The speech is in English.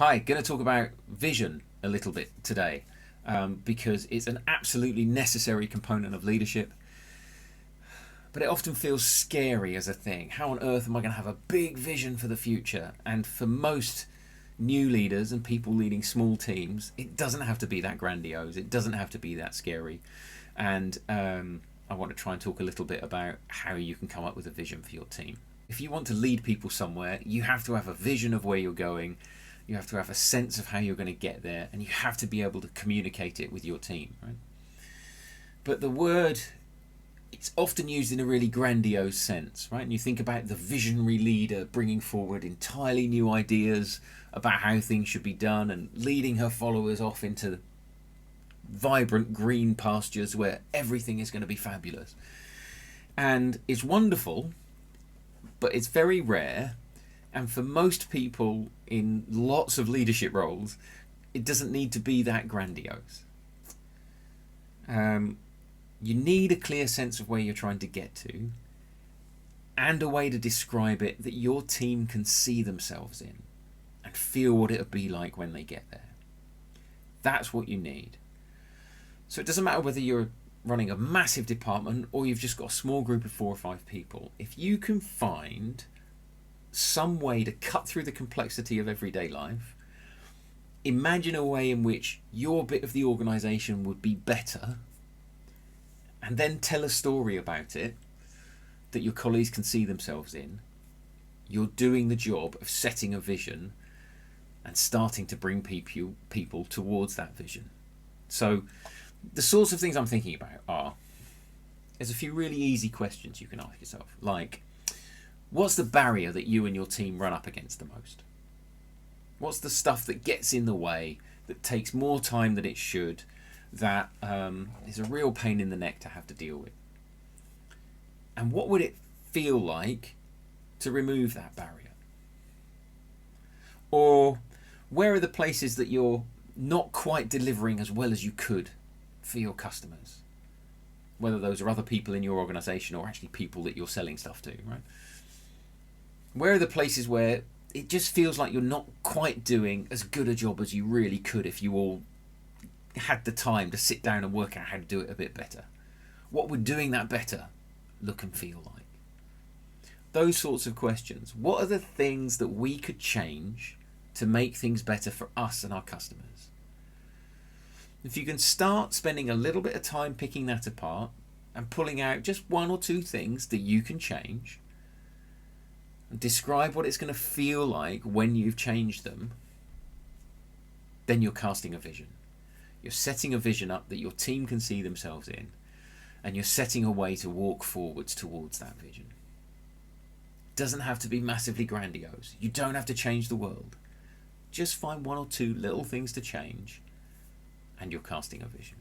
Hi, going to talk about vision a little bit today because it's an absolutely necessary component of leadership, but it often feels scary as a thing. How on earth am I going to have a big vision for the future? And for most new leaders and people leading small teams, it doesn't have to be that grandiose, it doesn't have to be that scary. And I want to try and talk a little bit about how you can come up with a vision for your team. If you want to lead people somewhere, you have to have a vision of where you're going. You have to have a sense of how you're going to get there, and you have to be able to communicate it with your team, right? But the word, it's often used in a really grandiose sense, right? And you think about the visionary leader bringing forward entirely new ideas about how things should be done and leading her followers off into vibrant green pastures where everything is going to be fabulous. And it's wonderful, but it's very rare. And for most people in lots of leadership roles, it doesn't need to be that grandiose. You need a clear sense of where you're trying to get to and a way to describe it that your team can see themselves in and feel what it'll be like when they get there. That's what you need. So it doesn't matter whether you're running a massive department or you've just got a small group of 4 or 5 people. If you can find some way to cut through the complexity of everyday life, imagine a way in which your bit of the organization would be better, and then tell a story about it that your colleagues can see themselves in, you're doing the job of setting a vision and starting to bring people towards that vision. So the sorts of things I'm thinking about are, there's a few really easy questions you can ask yourself, like, what's the barrier that you and your team run up against the most? What's the stuff that gets in the way, that takes more time than it should, that is a real pain in the neck to have to deal with? And what would it feel like to remove that barrier? Or where are the places that you're not quite delivering as well as you could for your customers? Whether those are other people in your organization or actually people that you're selling stuff to, right? Where are the places where it just feels like you're not quite doing as good a job as you really could if you all had the time to sit down and work out how to do it a bit better? What would doing that better look and feel like? Those sorts of questions. What are the things that we could change to make things better for us and our customers? If you can start spending a little bit of time picking that apart and pulling out just 1 or 2 things that you can change, and describe what it's going to feel like when you've changed them, then you're casting a vision. You're setting a vision up that your team can see themselves in, and you're setting a way to walk forwards towards that vision. It doesn't have to be massively grandiose. You don't have to change the world. Just find 1 or 2 little things to change, and you're casting a vision.